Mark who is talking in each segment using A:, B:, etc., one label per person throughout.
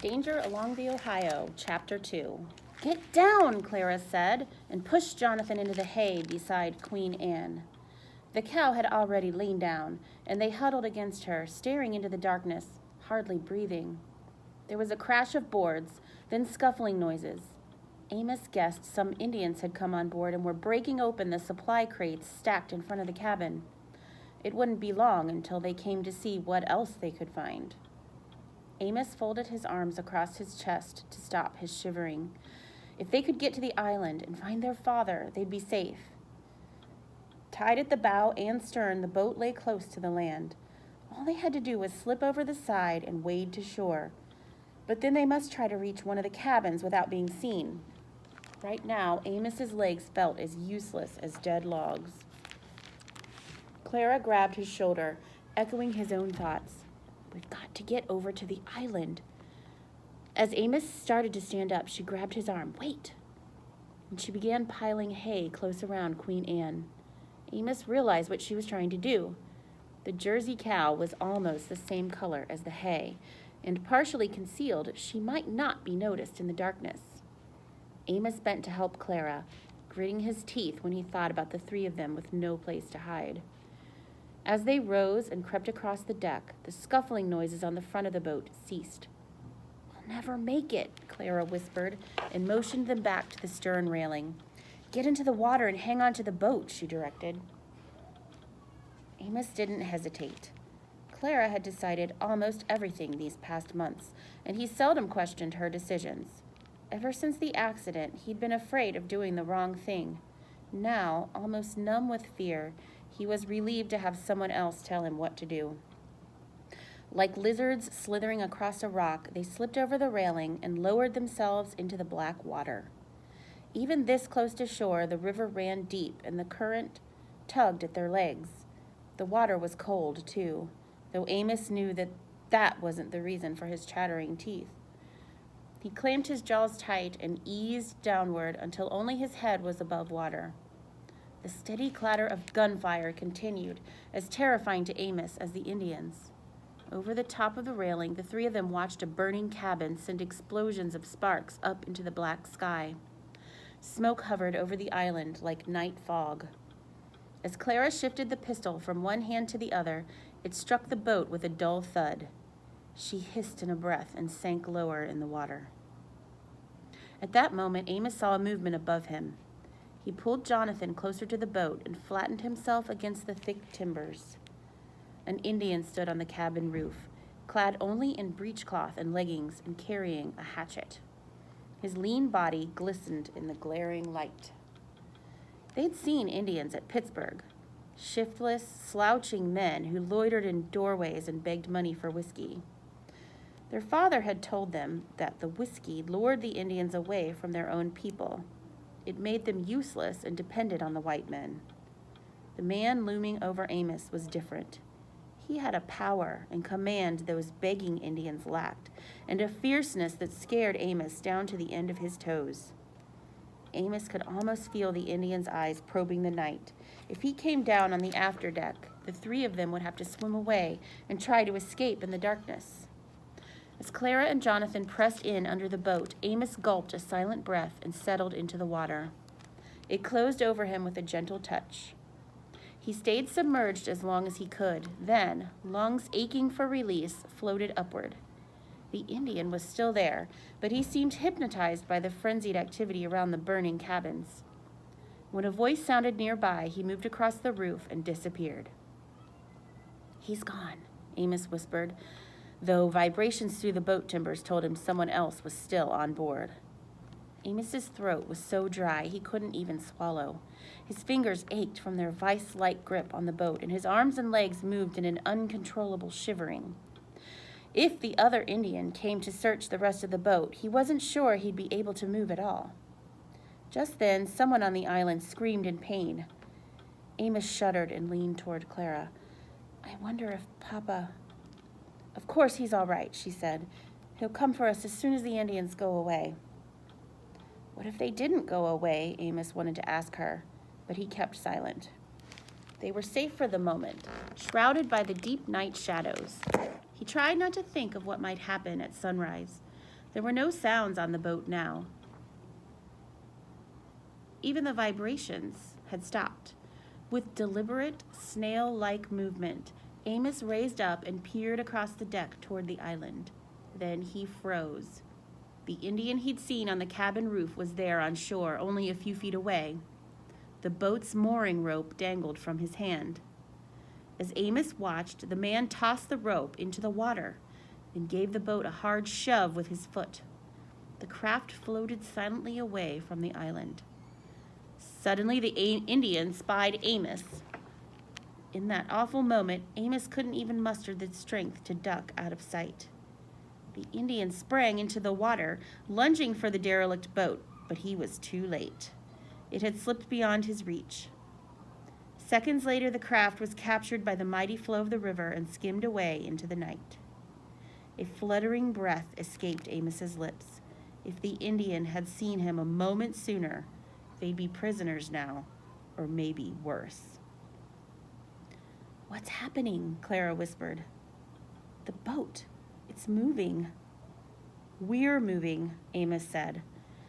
A: Danger Along the Ohio, Chapter 2. "Get down," Clara said, and pushed Jonathan into the hay beside Queen Anne. The cow had already lain down, and they huddled against her, staring into the darkness, hardly breathing. There was a crash of boards, then scuffling noises. Amos guessed some Indians had come on board and were breaking open the supply crates stacked in front of the cabin. It wouldn't be long until they came to see what else they could find. Amos folded his arms across his chest to stop his shivering. If they could get to the island and find their father, they'd be safe. Tied at the bow and stern, the boat lay close to the land. All they had to do was slip over the side and wade to shore. But then they must try to reach one of the cabins without being seen. Right now, Amos's legs felt as useless as dead logs. Clara grabbed his shoulder, echoing his own thoughts. "We've got to get over to the island." As Amos started to stand up, she grabbed his arm. "Wait!" And she began piling hay close around Queen Anne. Amos realized what she was trying to do. The Jersey cow was almost the same color as the hay, and partially concealed, she might not be noticed in the darkness. Amos bent to help Clara, gritting his teeth when he thought about the three of them with no place to hide. As they rose and crept across the deck, the scuffling noises on the front of the boat ceased. "We'll never make it," Clara whispered, and motioned them back to the stern railing. "Get into the water and hang on to the boat," she directed. Amos didn't hesitate. Clara had decided almost everything these past months, and he seldom questioned her decisions. Ever since the accident, he'd been afraid of doing the wrong thing. Now, almost numb with fear, he was relieved to have someone else tell him what to do. Like lizards slithering across a rock, they slipped over the railing and lowered themselves into the black water. Even this close to shore, the river ran deep and the current tugged at their legs. The water was cold, too, though Amos knew that wasn't the reason for his chattering teeth. He clamped his jaws tight and eased downward until only his head was above water. The steady clatter of gunfire continued, as terrifying to Amos as the Indians. Over the top of the railing, the three of them watched a burning cabin send explosions of sparks up into the black sky. Smoke hovered over the island like night fog. As Clara shifted the pistol from one hand to the other, it struck the boat with a dull thud. She hissed in a breath and sank lower in the water. At that moment, Amos saw a movement above him. He pulled Jonathan closer to the boat and flattened himself against the thick timbers. An Indian stood on the cabin roof, clad only in breechcloth and leggings and carrying a hatchet. His lean body glistened in the glaring light. They'd seen Indians at Pittsburgh, shiftless, slouching men who loitered in doorways and begged money for whiskey. Their father had told them that the whiskey lured the Indians away from their own people. It made them useless and dependent on the white men. The man looming over Amos was different. He had a power and command those begging Indians lacked, and a fierceness that scared Amos down to the end of his toes. Amos could almost feel the Indian's eyes probing the night. If he came down on the afterdeck, the three of them would have to swim away and try to escape in the darkness. As Clara and Jonathan pressed in under the boat, Amos gulped a silent breath and settled into the water. It closed over him with a gentle touch. He stayed submerged as long as he could, then, lungs aching for release, floated upward. The Indian was still there, but he seemed hypnotized by the frenzied activity around the burning cabins. When a voice sounded nearby, he moved across the roof and disappeared. "He's gone," Amos whispered, though vibrations through the boat timbers told him someone else was still on board. Amos's throat was so dry he couldn't even swallow. His fingers ached from their vice-like grip on the boat, and his arms and legs moved in an uncontrollable shivering. If the other Indian came to search the rest of the boat, he wasn't sure he'd be able to move at all. Just then, someone on the island screamed in pain. Amos shuddered and leaned toward Clara. "I wonder if Papa—" "Of course he's all right," she said. "He'll come for us as soon as the Indians go away." What if they didn't go away? Amos wanted to ask her, but he kept silent. They were safe for the moment, shrouded by the deep night shadows. He tried not to think of what might happen at sunrise. There were no sounds on the boat now. Even the vibrations had stopped. With deliberate, snail-like movement, Amos raised up and peered across the deck toward the island. Then he froze. The Indian he'd seen on the cabin roof was there on shore, only a few feet away. The boat's mooring rope dangled from his hand. As Amos watched, the man tossed the rope into the water and gave the boat a hard shove with his foot. The craft floated silently away from the island. Suddenly, the Indian spied Amos. In that awful moment, Amos couldn't even muster the strength to duck out of sight. The Indian sprang into the water, lunging for the derelict boat, but he was too late. It had slipped beyond his reach. Seconds later, the craft was captured by the mighty flow of the river and skimmed away into the night. A fluttering breath escaped Amos's lips. If the Indian had seen him a moment sooner, they'd be prisoners now, or maybe worse. "What's happening?" Clara whispered. "The boat. It's moving." "We're moving," Amos said.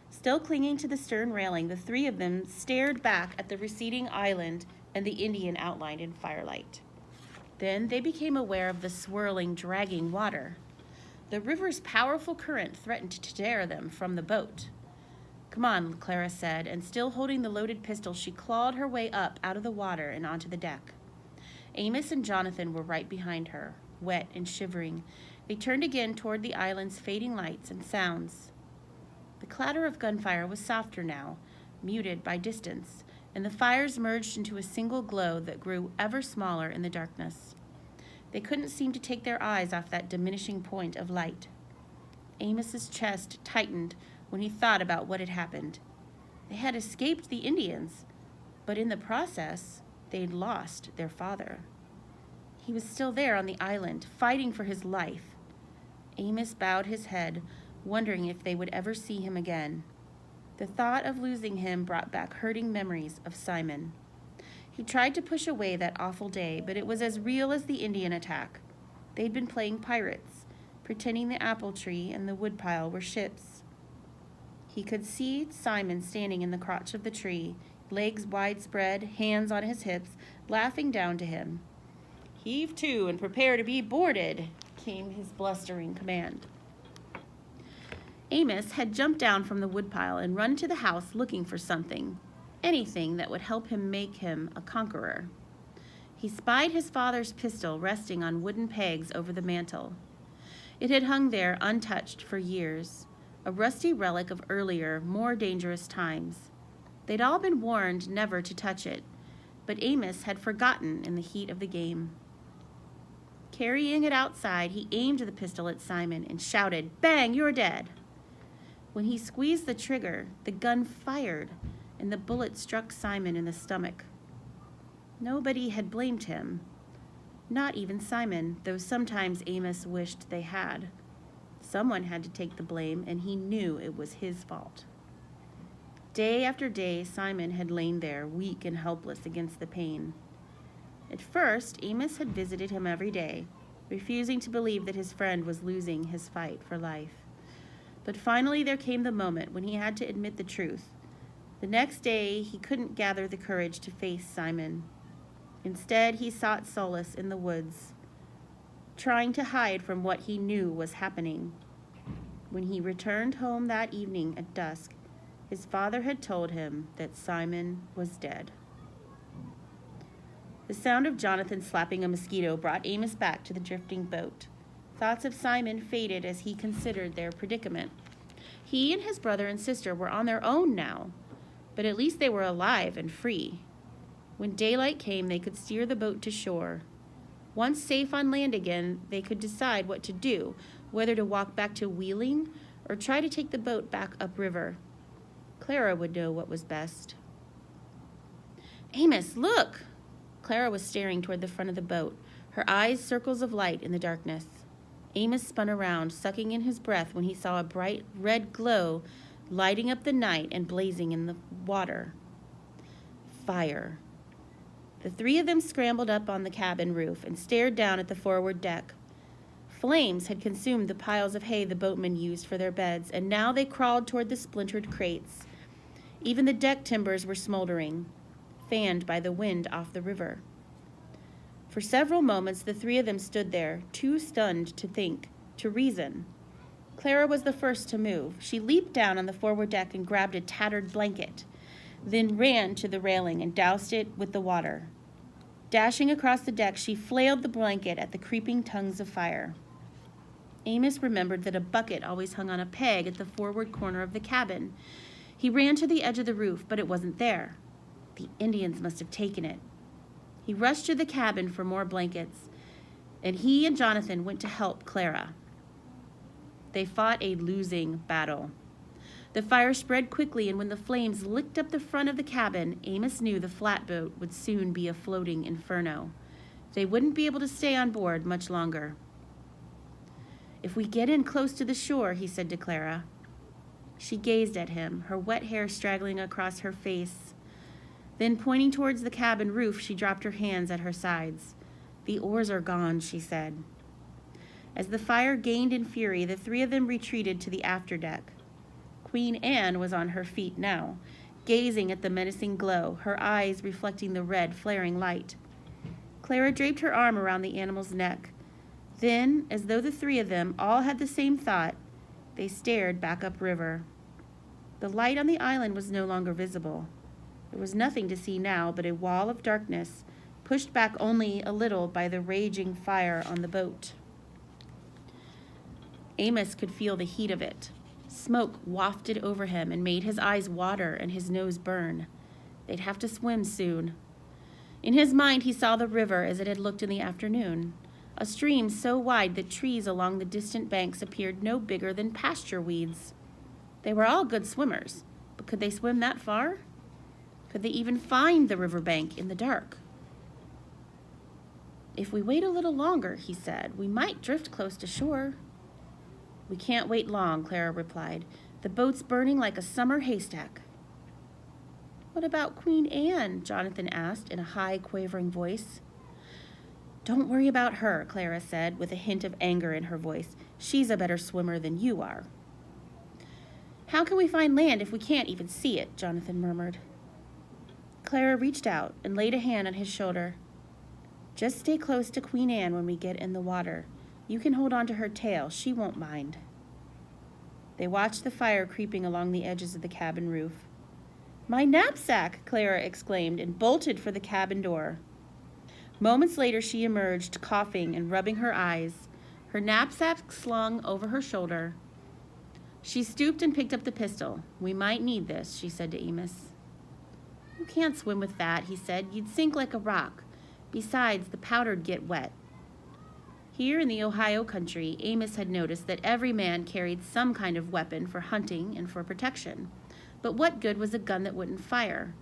A: Still clinging to the stern railing, the three of them stared back at the receding island and the Indian outlined in firelight. Then they became aware of the swirling, dragging water. The river's powerful current threatened to tear them from the boat. "Come on," Clara said, and still holding the loaded pistol, she clawed her way up out of the water and onto the deck. Amos and Jonathan were right behind her, wet and shivering. They turned again toward the island's fading lights and sounds. The clatter of gunfire was softer now, muted by distance, and the fires merged into a single glow that grew ever smaller in the darkness. They couldn't seem to take their eyes off that diminishing point of light. Amos's chest tightened when he thought about what had happened. They had escaped the Indians, but in the process, they'd lost their father. He was still there on the island, fighting for his life. Amos bowed his head, wondering if they would ever see him again. The thought of losing him brought back hurting memories of Simon. He tried to push away that awful day, but it was as real as the Indian attack. They'd been playing pirates, pretending the apple tree and the woodpile were ships. He could see Simon standing in the crotch of the tree, legs widespread, hands on his hips, laughing down to him. "Heave to and prepare to be boarded," came his blustering command. Amos had jumped down from the woodpile and run to the house looking for something, anything that would help him make him a conqueror. He spied his father's pistol resting on wooden pegs over the mantel. It had hung there untouched for years, a rusty relic of earlier, more dangerous times. They'd all been warned never to touch it, but Amos had forgotten in the heat of the game. Carrying it outside, he aimed the pistol at Simon and shouted, "Bang, you're dead!" When he squeezed the trigger, the gun fired, and the bullet struck Simon in the stomach. Nobody had blamed him, not even Simon, though sometimes Amos wished they had. Someone had to take the blame, and he knew it was his fault. Day after day, Simon had lain there, weak and helpless against the pain. At first, Amos had visited him every day, refusing to believe that his friend was losing his fight for life. But finally there came the moment when he had to admit the truth. The next day, he couldn't gather the courage to face Simon. Instead, he sought solace in the woods, trying to hide from what he knew was happening. When he returned home that evening at dusk, his father had told him that Simon was dead. The sound of Jonathan slapping a mosquito brought Amos back to the drifting boat. Thoughts of Simon faded as he considered their predicament. He and his brother and sister were on their own now, but at least they were alive and free. When daylight came, they could steer the boat to shore. Once safe on land again, they could decide what to do, whether to walk back to Wheeling or try to take the boat back upriver. Clara would know what was best. "Amos, look!" Clara was staring toward the front of the boat, her eyes circles of light in the darkness. Amos spun around, sucking in his breath when he saw a bright red glow lighting up the night and blazing in the water. Fire. The three of them scrambled up on the cabin roof and stared down at the forward deck. Flames had consumed the piles of hay the boatmen used for their beds, and now they crawled toward the splintered crates. Even the deck timbers were smoldering, fanned by the wind off the river. For several moments, the three of them stood there, too stunned to think, to reason. Clara was the first to move. She leaped down on the forward deck and grabbed a tattered blanket, then ran to the railing and doused it with the water. Dashing across the deck, she flailed the blanket at the creeping tongues of fire. Amos remembered that a bucket always hung on a peg at the forward corner of the cabin. He ran to the edge of the roof, but it wasn't there. The Indians must have taken it. He rushed to the cabin for more blankets, and he and Jonathan went to help Clara. They fought a losing battle. The fire spread quickly, and when the flames licked up the front of the cabin, Amos knew the flatboat would soon be a floating inferno. They wouldn't be able to stay on board much longer. "If we get in close to the shore," he said to Clara. She gazed at him, her wet hair straggling across her face. Then, pointing towards the cabin roof, she dropped her hands at her sides. "The oars are gone," she said. As the fire gained in fury, the three of them retreated to the afterdeck. Queen Anne was on her feet now, gazing at the menacing glow, her eyes reflecting the red, flaring light. Clara draped her arm around the animal's neck. Then, as though the three of them all had the same thought, they stared back upriver. The light on the island was no longer visible. There was nothing to see now but a wall of darkness, pushed back only a little by the raging fire on the boat. Amos could feel the heat of it. Smoke wafted over him and made his eyes water and his nose burn. They'd have to swim soon. In his mind, he saw the river as it had looked in the afternoon, a stream so wide that trees along the distant banks appeared no bigger than pasture weeds. They were all good swimmers, but could they swim that far? Could they even find the riverbank in the dark? "If we wait a little longer," he said, "we might drift close to shore." "We can't wait long," Clara replied. "The boat's burning like a summer haystack." "What about Queen Anne?" Jonathan asked in a high, quavering voice. "Don't worry about her," Clara said, with a hint of anger in her voice. "She's a better swimmer than you are." "How can we find land if we can't even see it?" Jonathan murmured. Clara reached out and laid a hand on his shoulder. "Just stay close to Queen Anne when we get in the water. You can hold on to her tail. She won't mind." They watched the fire creeping along the edges of the cabin roof. "My knapsack!" Clara exclaimed and bolted for the cabin door. Moments later, she emerged, coughing and rubbing her eyes, her knapsack slung over her shoulder. She stooped and picked up the pistol. "We might need this," she said to Amos. "You can't swim with that," he said. "You'd sink like a rock. Besides, the powder'd get wet." Here in the Ohio country, Amos had noticed that every man carried some kind of weapon for hunting and for protection. But what good was a gun that wouldn't fire?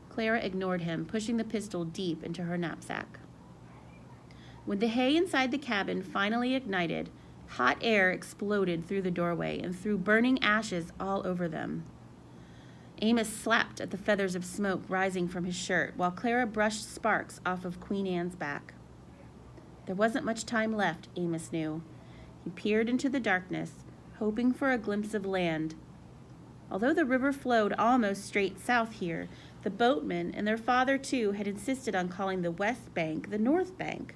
A: Clara ignored him, pushing the pistol deep into her knapsack. When the hay inside the cabin finally ignited, hot air exploded through the doorway and threw burning ashes all over them. Amos slapped at the feathers of smoke rising from his shirt, while Clara brushed sparks off of Queen Anne's back. There wasn't much time left, Amos knew. He peered into the darkness, hoping for a glimpse of land. Although the river flowed almost straight south here, the boatmen and their father, too, had insisted on calling the west bank the north bank.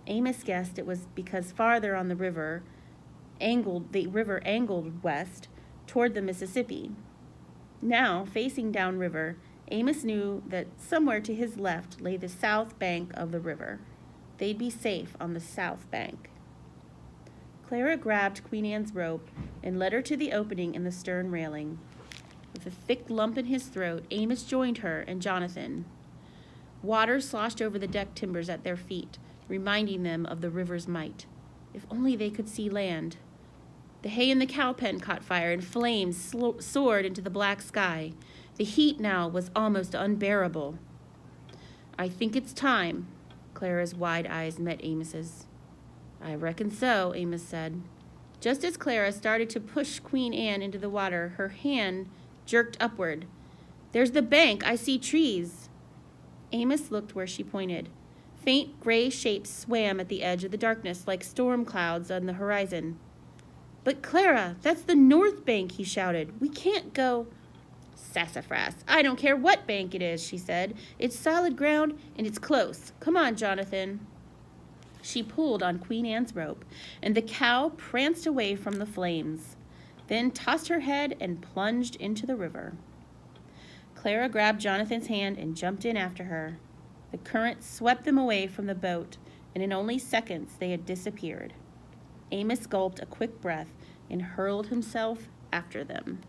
A: Amos guessed it was because farther on the river angled west toward the Mississippi. Now, facing downriver, Amos knew that somewhere to his left lay the south bank of the river. They'd be safe on the south bank. Clara grabbed Queen Anne's rope and led her to the opening in the stern railing. With a thick lump in his throat, Amos joined her and Jonathan. Water sloshed over the deck timbers at their feet, reminding them of the river's might. If only they could see land. The hay in the cow pen caught fire and flames soared into the black sky. The heat now was almost unbearable. "I think it's time." Clara's wide eyes met Amos's. "I reckon so," Amos said. Just as Clara started to push Queen Anne into the water, her hand jerked upward. "There's the bank. I see trees." Amos looked where she pointed. Faint gray shapes swam at the edge of the darkness like storm clouds on the horizon. "But Clara, that's the north bank," he shouted. "We can't go." "Sassafras, I don't care what bank it is," she said. "It's solid ground and it's close. Come on, Jonathan." She pulled on Queen Anne's rope, and the cow pranced away from the flames, then tossed her head and plunged into the river. Clara grabbed Jonathan's hand and jumped in after her. The current swept them away from the boat, and in only seconds they had disappeared. Amos gulped a quick breath and hurled himself after them.